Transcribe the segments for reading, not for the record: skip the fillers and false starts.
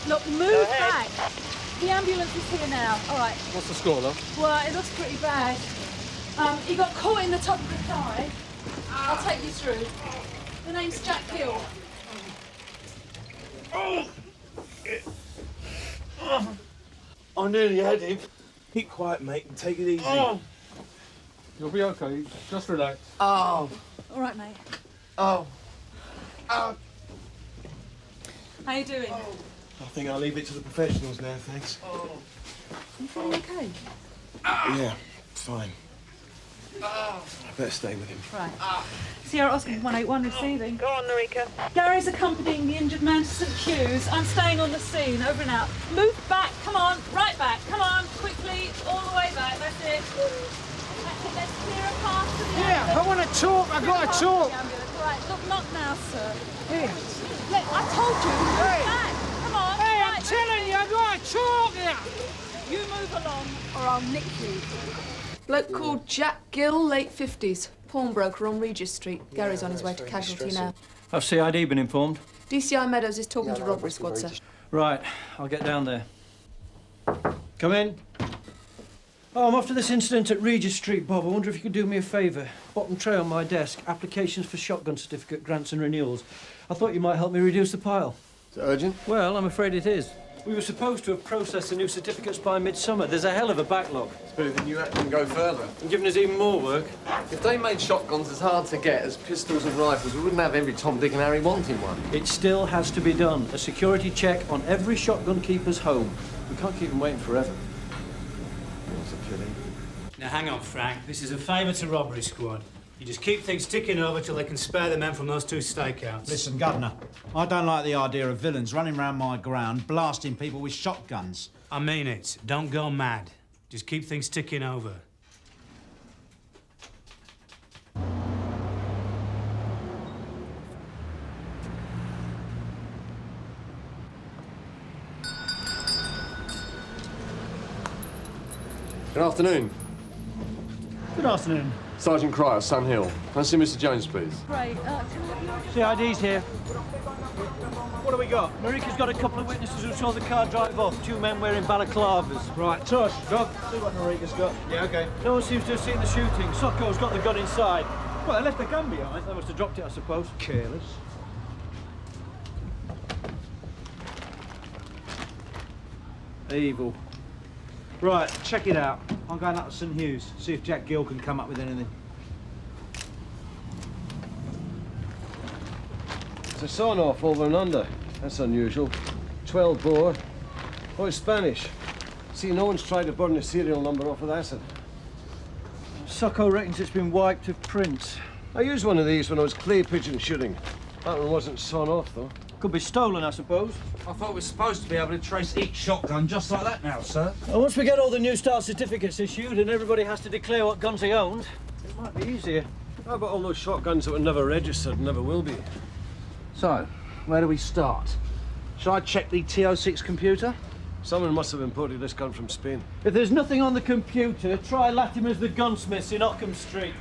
Look, move back. The ambulance is here now. All right. What's the score, though? Well, it looks pretty bad. He got caught in the top of the thigh. I'll take you through. The name's Jack Gill. I nearly had him. Keep quiet, mate, and take it easy. You'll be okay. Just relax. All right, mate. Oh. How you doing? I think I'll leave it to the professionals now, thanks. You feeling okay? Yeah, fine. I better stay with him. Right. Sierra Oscar 181 receiving. Go on, Narika. Gary's accompanying the injured man to St Hugh's. I'm staying on the scene. Over and out. Move back. Come on. Right back. Come on. Quickly. All the way back. That's it. That's it. Let's clear a path to the ambulance. I want to talk. I've got to talk. Right. Look, not now, sir. Here. Look, I told you. Move back. Come on. Hey, I'm right. telling you, I've got to talk here. You move along or I'll nick you. Bloke called Jack Gill, late 50s. Pawnbroker on Regis Street. Gary's on his way to casualty now. Have CID been informed? DCI Meadows is talking to robbery squad, sir. Right, I'll get down there. Come in. Oh, I'm after this incident at Regis Street, Bob. I wonder if you could do me a favour. Bottom tray on my desk. Applications for shotgun certificate grants and renewals. I thought you might help me reduce the pile. Is it urgent? Well, I'm afraid it is. We were supposed to have processed the new certificates by midsummer. There's a hell of a backlog. It's better than you can go further. And giving us even more work. If they made shotguns as hard to get as pistols and rifles, we wouldn't have every Tom, Dick and Harry wanting one. It still has to be done. A security check on every shotgun keeper's home. We can't keep them waiting forever. That's a pity. Now, hang on, Frank. This is a favour to robbery squad. You just keep things ticking over till they can spare the men from those two stakeouts. Listen, Governor, I don't like the idea of villains running round my ground, blasting people with shotguns. I mean it. Don't go mad. Just keep things ticking over. Good afternoon. Good afternoon. Sergeant Cryer, Sun Hill. Can I see Mr. Jones, please? Great. Can I have your... CID's here. What have we got? Marika's got a couple of witnesses who saw the car drive off. Two men wearing balaclavas. Right, Tush, Doc, see what Marika's got. Yeah, okay. No one seems to have seen the shooting. Socko's got the gun inside. Well, they left the gun behind. They must have dropped it, I suppose. Careless. Evil. Right, check it out. I'm going up to St Hugh's, see if Jack Gill can come up with anything. It's a sawn-off over and under. That's unusual. 12 bore. Oh, it's Spanish. See, no one's tried to burn the serial number off with acid. Socko reckons it's been wiped of prints. I used one of these when I was clay pigeon shooting. That one wasn't sawn off, though. Could be stolen, I suppose. I thought we were supposed to be able to trace each shotgun just like that now, sir. Well, once we get all the new style certificates issued and everybody has to declare what guns they owned, it might be easier. How about all those shotguns that were never registered and never will be? So, where do we start? Shall I check the TO6 computer? Someone must have imported this gun from Spain. If there's nothing on the computer, try Latimer's the gunsmiths in Ockham Street.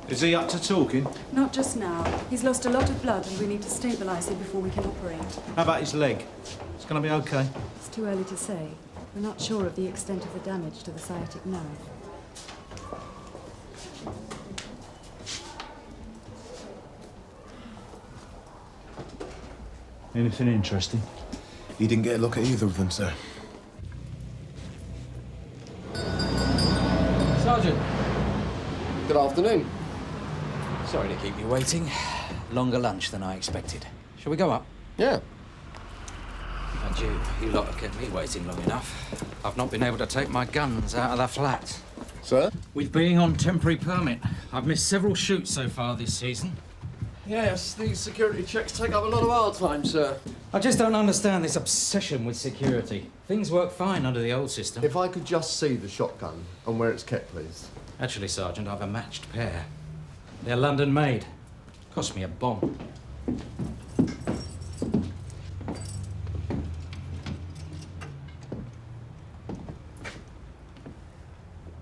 Is he up to talking? Not just now. He's lost a lot of blood and we need to stabilise him before we can operate. How about his leg? It's going to be okay. It's too early to say. We're not sure of the extent of the damage to the sciatic nerve. Anything interesting? He didn't get a look at either of them, sir. Sergeant. Good afternoon. Sorry to keep you waiting. Longer lunch than I expected. Shall we go up? Yeah. And you lot have kept me waiting long enough. I've not been able to take my guns out of the flat. Sir? With being on temporary permit, I've missed several shoots so far this season. Yes, these security checks take up a lot of our time, sir. I just don't understand this obsession with security. Things work fine under the old system. If I could just see the shotgun and where it's kept, please. Actually, Sergeant, I've a matched pair. They're London-made. Cost me a bomb.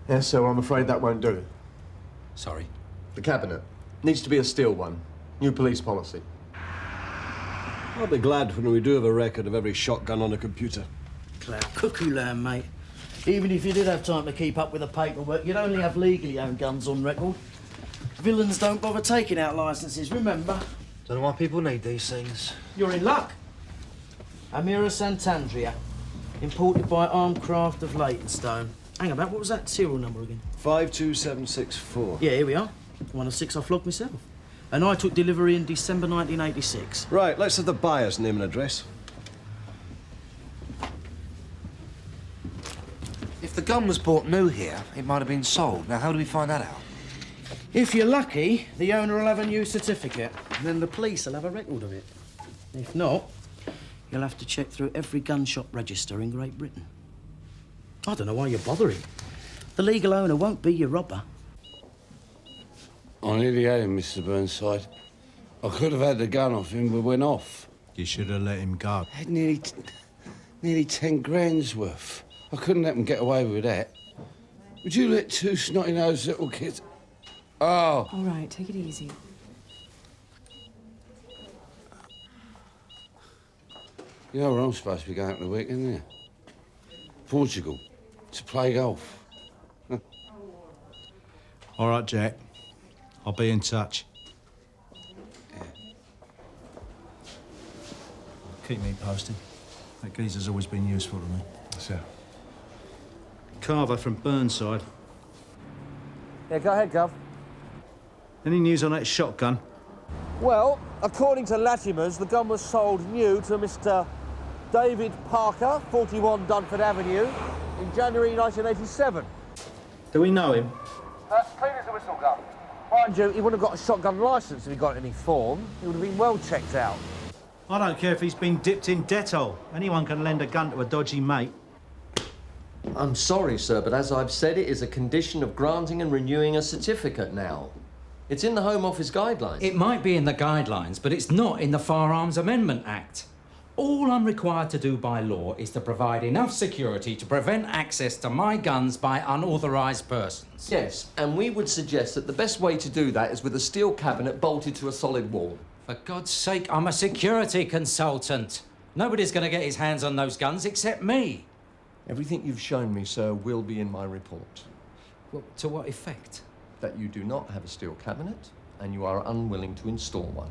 Yes, sir, I'm afraid that won't do. I'll be glad when we do have a record of every shotgun on a computer. Cloud cuckoo land, mate. Even if you did have time to keep up with the paperwork, you'd only have legally owned guns on record. Villains don't bother taking out licences, remember? Don't know why people need these things. You're in luck. Amira Santandria, imported by Armcraft of Leytonstone. Hang about, what was that serial number again? 52764. Yeah, here we are. One of 6 I flogged myself. And I took delivery in December 1986. Right, let's have the buyer's name and address. If the gun was bought new here, it might have been sold. Now, how do we find that out? If you're lucky, the owner will have a new certificate, and then the police will have a record of it. If not, you'll have to check through every gun shop register in Great Britain. I don't know why you're bothering. The legal owner won't be your robber. I nearly had him, Mr. Burnside. I could have had the gun off him, but went off. You should have let him go. I had nearly 10 grand's worth. I couldn't let him get away with that. Would you let 2 snotty-nosed little kids... Oh. All right, take it easy. You know where I'm supposed to be going for the weekend, isn't you? Portugal, to play golf. All right, Jack. I'll be in touch. Keep me posted. That geezer's always been useful to me. So. Carver from Burnside. Yeah, go ahead, Gov. Any news on that shotgun? Well, according to Latimer's, the gun was sold new to Mr. David Parker, 41 Dunford Avenue, in January 1987. Do we know him? Clean as a whistle gun. Mind you, he wouldn't have got a shotgun licence if he got any form. He would have been well checked out. I don't care if he's been dipped in Dettol. Anyone can lend a gun to a dodgy mate. I'm sorry, sir, but as I've said, it is a condition of granting and renewing a certificate now. It's in the Home Office guidelines. It might be in the guidelines, but it's not in the Firearms Amendment Act. All I'm required to do by law is to provide enough security to prevent access to my guns by unauthorised persons. Yes, and we would suggest that the best way to do that is with a steel cabinet bolted to a solid wall. For God's sake, I'm a security consultant. Nobody's going to get his hands on those guns except me. Everything you've shown me, sir, will be in my report. Well, to what effect? That you do not have a steel cabinet and you are unwilling to install one.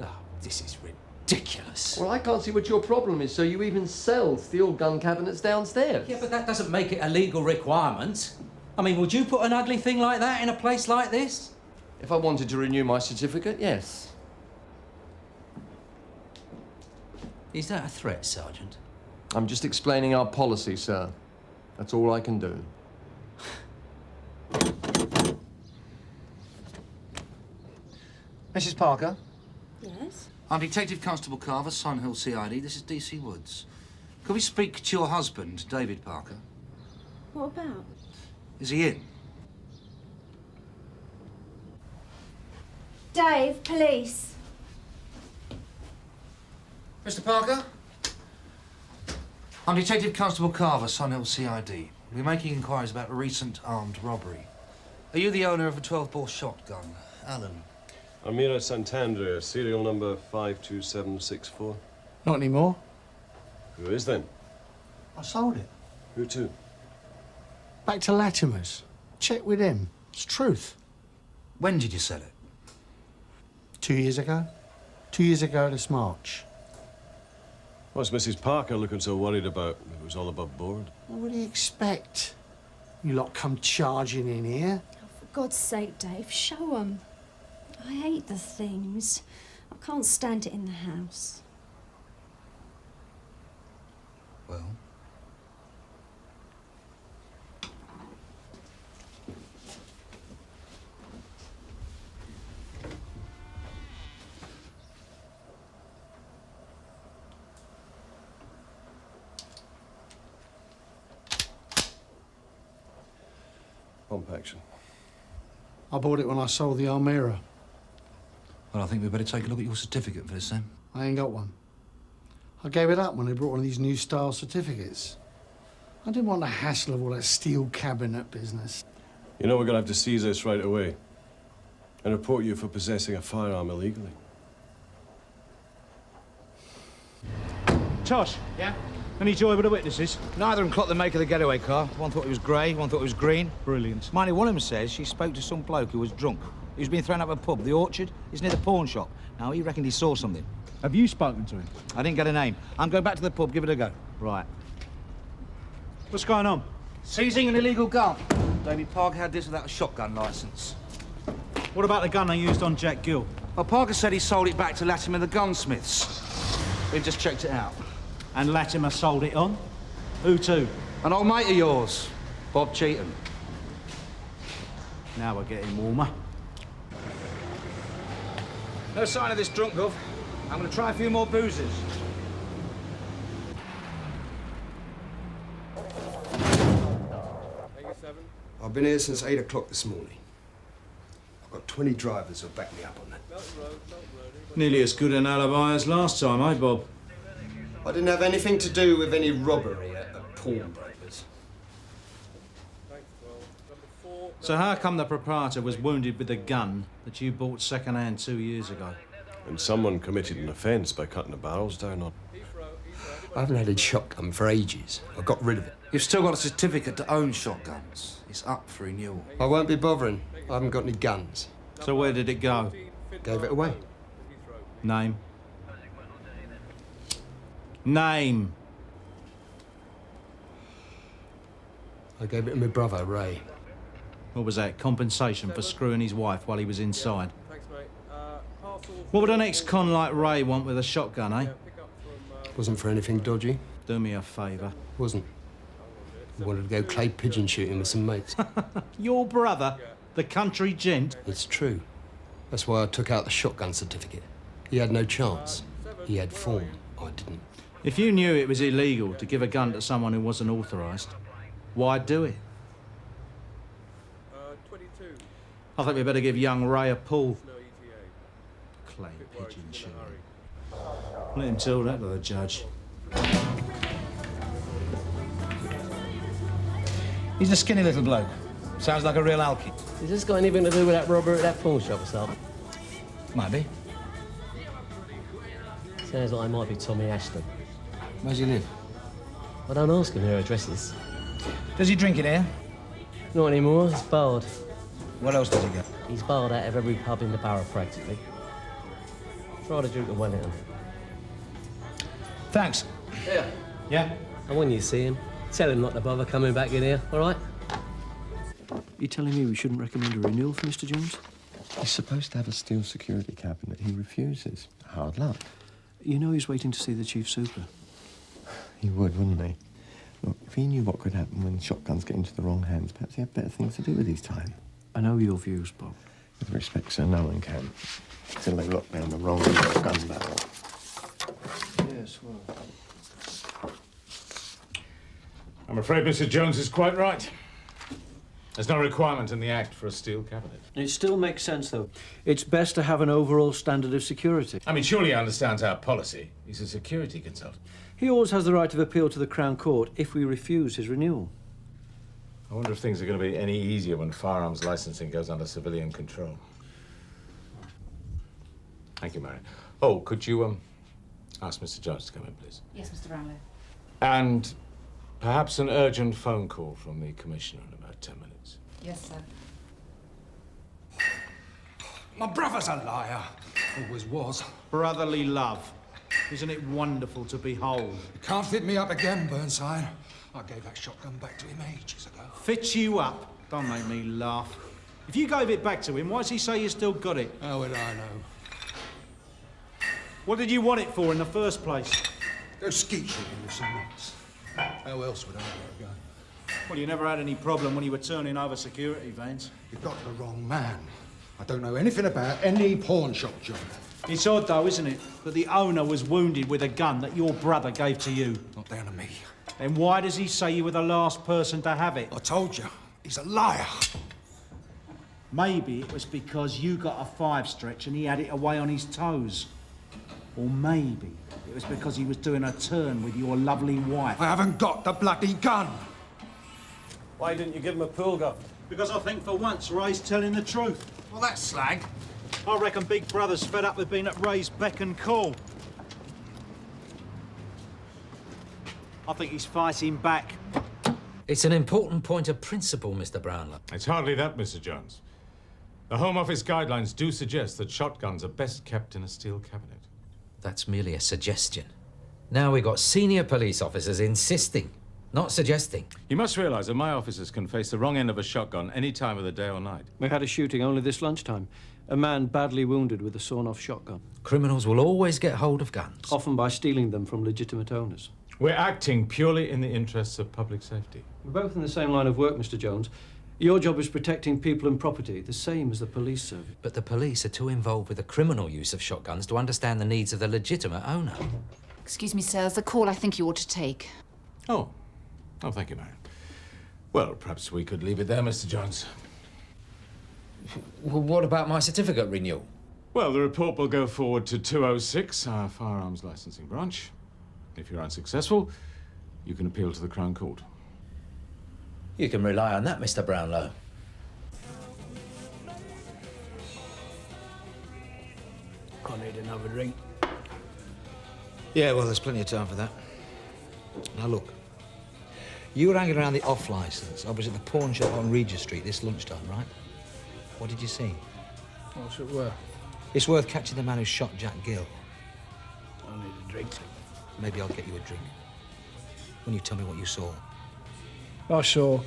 Oh, this is ridiculous. Well, I can't see what your problem is, so you even sell steel gun cabinets downstairs. Yeah, but that doesn't make it a legal requirement. I mean, would you put an ugly thing like that in a place like this? If I wanted to renew my certificate, yes. Is that a threat, Sergeant? I'm just explaining our policy, sir. That's all I can do. Mrs. Parker? Yes? I'm Detective Constable Carver, Sunhill CID. This is DC Woods. Could we speak to your husband, David Parker? What about? Is he in? Dave, police. Mr. Parker? I'm Detective Constable Carver, Sunhill CID. We're making inquiries about a recent armed robbery. Are you the owner of a 12-bore shotgun, Alan? Amira Santandria, serial number 52764. Not anymore. Who is then? I sold it. Who to? Back to Latimer's. Check with him. It's truth. When did you sell it? 2 years ago. 2 years ago this March. What's Mrs. Parker looking so worried about? It was all above board. What do you expect? You lot come charging in here. Oh, for God's sake, Dave, show 'em. I hate the things. I can't stand it in the house. Well? Pump action. I bought it when I sold the Almira. Well, I think we'd better take a look at your certificate for this, then. I ain't got one. I gave it up when they brought one of these new style certificates. I didn't want the hassle of all that steel cabinet business. You know we're gonna have to seize this right away and report you for possessing a firearm illegally. Tosh. Yeah? Any joy with the witnesses? Neither of them clocked the make of the getaway car. One thought it was grey, one thought it was green. Brilliant. Mind you, one of them says she spoke to some bloke who was drunk. He was being thrown up a pub, the Orchard. It's near the pawn shop. Now, he reckoned he saw something. Have you spoken to him? I didn't get a name. I'm going back to the pub, give it a go. Right. What's going on? Seizing an illegal gun. David Parker had this without a shotgun licence. What about the gun they used on Jack Gill? Well, Parker said he sold it back to Latimer the gunsmiths. We've just checked it out. And Latimer sold it on? Who to? An old mate of yours, Bob Cheatham. Now we're getting warmer. No sign of this drunk, Gov. I'm going to try a few more boozers. I've been here since 8 o'clock this morning. I've got 20 drivers who'll back me up on that. Nearly as good an alibi as last time, eh, Bob? I didn't have anything to do with any robbery at pawnbrokers. So how come the proprietor was wounded with a gun that you bought second-hand 2 years ago? And someone committed an offence by cutting the barrels down on. I haven't had a shotgun for ages. I got rid of it. You've still got a certificate to own shotguns. It's up for renewal. I won't be bothering. I haven't got any guns. So where did it go? Gave it away. Name? Name! I gave it to my brother, Ray. What was that? Compensation for screwing his wife while he was inside? What would an ex-con like Ray want with a shotgun, eh? Wasn't for anything dodgy. Do me a favour. Wasn't. I wanted to go clay pigeon shooting with some mates. Your brother? The country gent? It's true. That's why I took out the shotgun certificate. He had no chance. He had form. I didn't. If you knew it was illegal to give a gun to someone who wasn't authorised, why'd do it? I think we better give young Ray a pull. Clay pigeon shooting. Let him tell that to the judge. He's a skinny little bloke. Sounds like a real alky. Has this got anything to do with that robbery at that pawn shop or something? Might be. Sounds like I might be Tommy Ashton. Where's he live? I don't ask him who her address is. Does he drink it here? Not anymore, he's barred. What else does he get? He's barred out of every pub in the borough, practically. Try the Duke of Wellington. Thanks. Yeah. Yeah? And when you see him, tell him not to bother coming back in here, all right? You telling me we shouldn't recommend a renewal for Mr. Jones? He's supposed to have a steel security cabinet. He refuses. Hard luck. You know he's waiting to see the chief super. He would, wouldn't he? Look, if he knew what could happen when shotguns get into the wrong hands, perhaps he had better things to do with his time. I know your views, Bob. With respect, sir, no one can. Till they lock down the wrong gun barrel. Yes, well... I'm afraid Mr. Jones is quite right. There's no requirement in the Act for a steel cabinet. It still makes sense, though. It's best to have an overall standard of security. I mean, surely he understands our policy. He's a security consultant. He always has the right of appeal to the Crown Court if we refuse his renewal. I wonder if things are going to be any easier when firearms licensing goes under civilian control. Thank you, Mary. Oh, could you, ask Mr. Jones to come in, please? Yes, Mr. Brownlow. And perhaps an urgent phone call from the Commissioner in about 10 minutes. Yes, sir. My brother's a liar. Always was. Brotherly love. Isn't it wonderful to behold? You can't fit me up again, Burnside. I gave that shotgun back to him ages ago. Fit you up? Don't make me laugh. If you gave it back to him, why does he say you still got it? How would I know? What did you want it for in the first place? Go skeet shooting with some mates. How else would I want a gun? Well, you never had any problem when you were turning over security vans. You've got the wrong man. I don't know anything about any pawn shop job. It's odd, though, isn't it, that the owner was wounded with a gun that your brother gave to you? Not down to me. Then why does he say you were the last person to have it? I told you, he's a liar. Maybe it was because you got a 5-stretch and he had it away on his toes. Or maybe it was because he was doing a turn with your lovely wife. I haven't got the bloody gun. Why didn't you give him a pull, Gov? Because I think for once Ray's telling the truth. Well, that's slag. I reckon Big Brother's fed up with being at Ray's beck and call. I think he's fighting back. It's an important point of principle, Mr. Brownlow. It's hardly that, Mr. Jones. The Home Office guidelines do suggest that shotguns are best kept in a steel cabinet. That's merely a suggestion. Now we've got senior police officers insisting, not suggesting. You must realise that my officers can face the wrong end of a shotgun any time of the day or night. We had a shooting only this lunchtime. A man badly wounded with a sawn-off shotgun. Criminals will always get hold of guns. Often by stealing them from legitimate owners. We're acting purely in the interests of public safety. We're both in the same line of work, Mr. Jones. Your job is protecting people and property, the same as the police service. But the police are too involved with the criminal use of shotguns to understand the needs of the legitimate owner. Excuse me, sir. There's a call I think you ought to take. Oh, thank you, Marion. Well, perhaps we could leave it there, Mr. Jones. Well, what about my certificate renewal? Well, the report will go forward to 206, our firearms licensing branch. If you're unsuccessful, you can appeal to the Crown Court. You can rely on that, Mr. Brownlow. I need another drink. Yeah, well, there's plenty of time for that. Now, look. You were hanging around the off licence opposite the pawn shop on Regis Street this lunchtime, right? What did you see? What's it worth? It's worth catching the man who shot Jack Gill. I need a drink. Maybe I'll get you a drink. When you tell me what you saw. I saw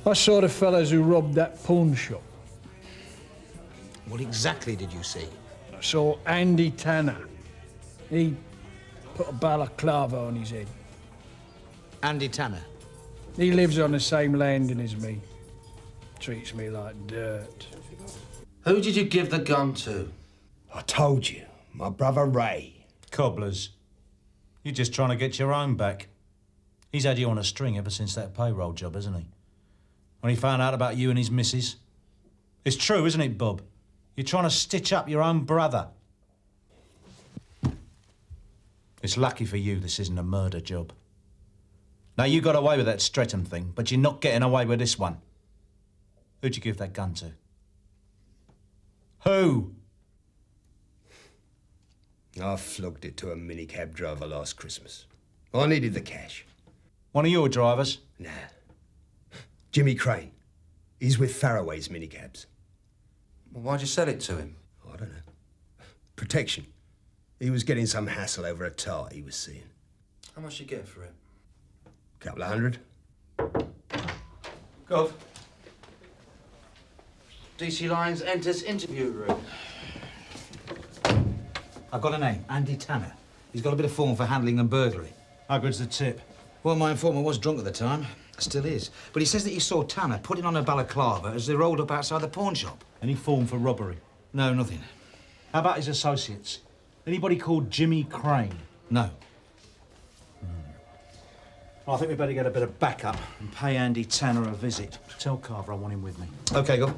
the fellas who robbed that pawn shop. What exactly did you see? I saw Andy Tanner. He put a balaclava on his head. Andy Tanner? He lives on the same landing as me. Treats me like dirt. Who did you give the gun to? I told you, my brother Ray. Cobblers. You're just trying to get your own back. He's had you on a string ever since that payroll job, hasn't he? When he found out about you and his missus. It's true, isn't it, Bob? You're trying to stitch up your own brother. It's lucky for you this isn't a murder job. Now, you got away with that Streatham thing, but you're not getting away with this one. Who'd you give that gun to? Who? I flogged it to a minicab driver last Christmas. I needed the cash. One of your drivers? Nah. Jimmy Crane. He's with Faraway's minicabs. Well, why'd you sell it to him? I don't know. Protection. He was getting some hassle over a tart he was seeing. How much you get for it? Couple of $100. Gov. DC Lyons enters interview room. I've got a name, Andy Tanner. He's got a bit of form for handling and burglary. How good's the tip? Well, my informant was drunk at the time. Still is. But he says that he saw Tanner putting on a balaclava as they rolled up outside the pawn shop. Any form for robbery? No, nothing. How about his associates? Anybody called Jimmy Crane? No. Well, I think we better get a bit of backup and pay Andy Tanner a visit. Tell Carver I want him with me. OK, go.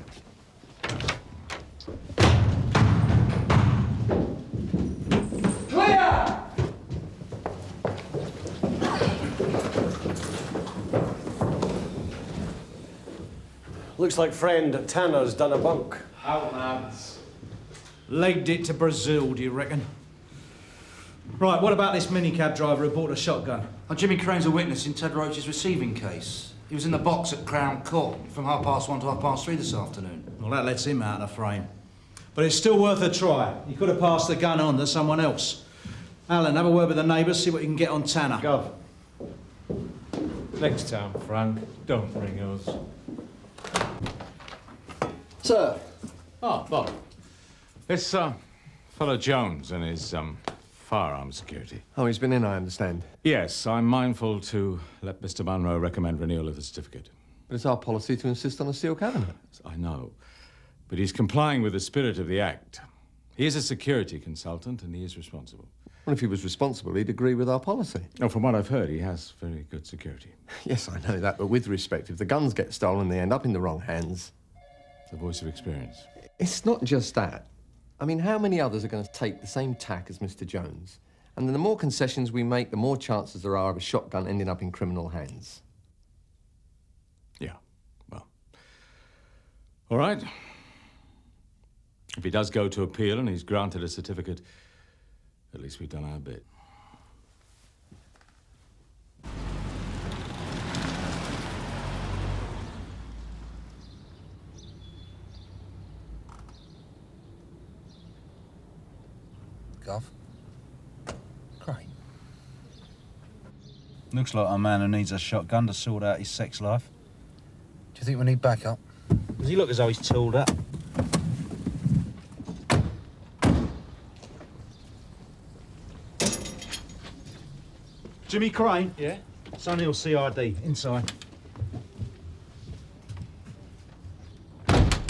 Clear! Looks like friend Tanner's done a bunk. Out, lads. Legged it to Brazil, do you reckon? Right, what about this minicab driver who bought a shotgun? Oh, Jimmy Crane's a witness in Ted Roach's receiving case. He was in the box at Crown Court from 1:30 to 3:30 this afternoon. Well, that lets him out of the frame. But it's still worth a try. He could have passed the gun on to someone else. Alan, have a word with the neighbours, see what you can get on Tanner. Gov. Next time, Frank, don't ring us. Sir. Oh, Bob. This fellow Jones and his firearms security. Oh, he's been in, I understand. Yes, I'm mindful to let Mr. Munro recommend renewal of the certificate. But it's our policy to insist on a steel cabinet. I know. But he's complying with the spirit of the Act. He is a security consultant and he is responsible. Well, if he was responsible, he'd agree with our policy. Oh, from what I've heard, he has very good security. Yes, I know that, but with respect, if the guns get stolen, they end up in the wrong hands. The voice of experience. It's not just that. I mean, how many others are going to take the same tack as Mr. Jones? And then the more concessions we make, the more chances there are of a shotgun ending up in criminal hands. Yeah, well. All right. If he does go to appeal and he's granted a certificate, at least we've done our bit. Gov? Crane. Looks like a man who needs a shotgun to sort out his sex life. Do you think we need backup? Does he look as though he's tooled up? Jimmy Crane? Yeah? Sunhill CID, inside.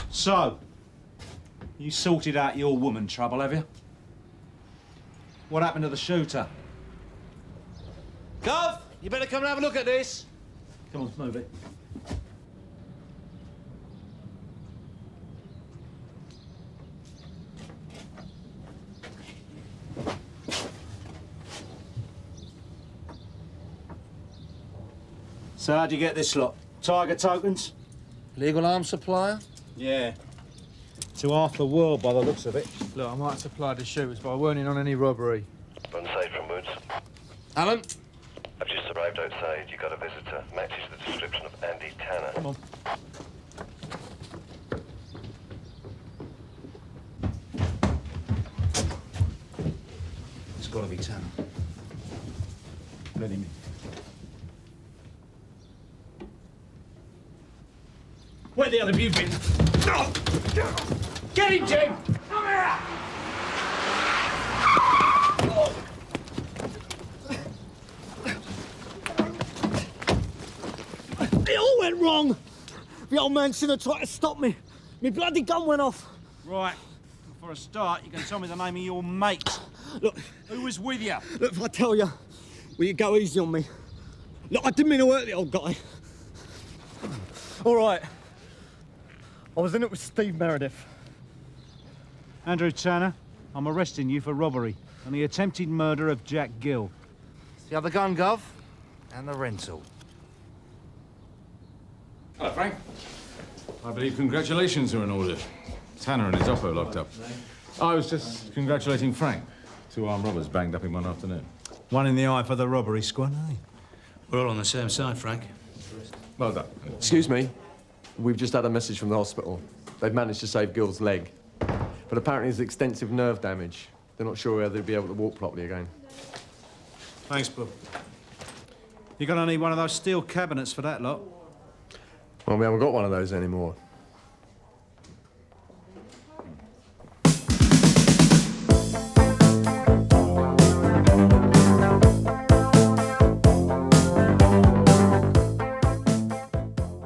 So, you sorted out your woman trouble, have you? What happened to the shooter? Gov, you better come and have a look at this. Come on, move it. So how'd you get this lot? Tiger tokens? Legal arms supplier? Yeah. To half the world by the looks of it. Look, I might supply the shooters, but I weren't in on any robbery. Unsafe from Woods. Alan? I've just arrived outside. You got a visitor. Matches the description of Andy Tanner. Come on. It's got to be Tanner. Let him in. Where the hell have you been? Get him, Jim! Come here! It all went wrong. The old man should have tried to stop me. My bloody gun went off. Right. For a start, you can tell me the name of your mate. Look. Who was with you? Look, if I tell you, will you go easy on me? Look, I didn't mean to hurt the old guy. All right. I was in it with Steve Meredith. Andrew Tanner, I'm arresting you for robbery and the attempted murder of Jack Gill. The other gun, Gov, and the rental. Hello, Frank. I believe congratulations are in order. Tanner and his oppo locked up. I was just congratulating Frank. 2 armed robbers banged up in one afternoon. One in the eye for the robbery squad, eh? We're all on the same side, Frank. Well done. Excuse me. We've just had a message from the hospital. They've managed to save Gill's leg. But apparently there's extensive nerve damage. They're not sure whether he'll be able to walk properly again. Thanks, Bob. You're gonna need one of those steel cabinets for that lot. Well, we haven't got one of those anymore.